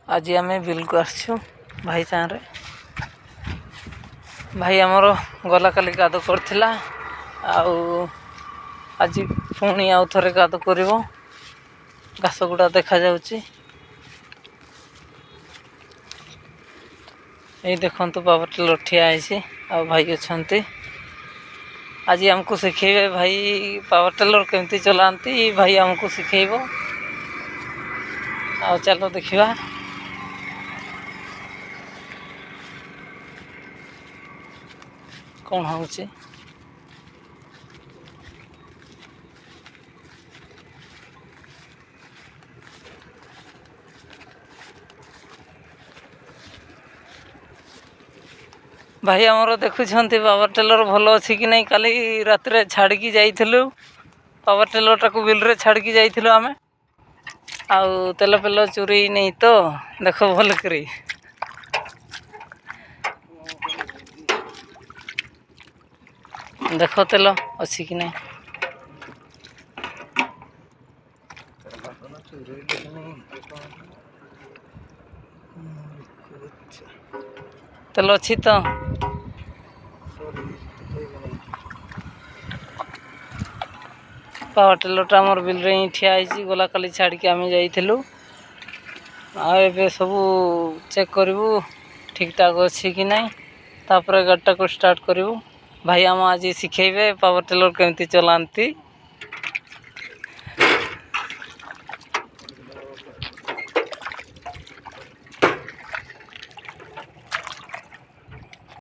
आज आम बिल को आसु भाई सारे भाई आमर गला काली काद करथिला आज पुणी आउ थे काद कर घास गुड़ा देखा जाउची। ये देखंतु पावर टिलर ठिया है आ भाई अच्छा आज आमको शिखेबे भाई पावर टिलर केमती चलाती भाई आमको शिखेब आ चलो देखा कौन होची। भाई आमर देखुंत पावर टिलर भल अच्छी कि नहीं काली रात छाड़ी जाइलु पावर टिलर टाक बिल छाड़ी जाइलु आम आउ तेल पेल चोरी नहीं तो देख भल करी देख तेल अच्छी कि नहीं तेल अच्छी तो पावर टिलर आमर बिल रे ठिया गला काली छाड़ी आम जाइलु सब चेक करूँ ठीक ठाक अच्छी कि नहीं तापर गाड़ीटा को स्टार्ट करूँ भाई आम आज शिखेबे पावर टिलर केमती चलाती।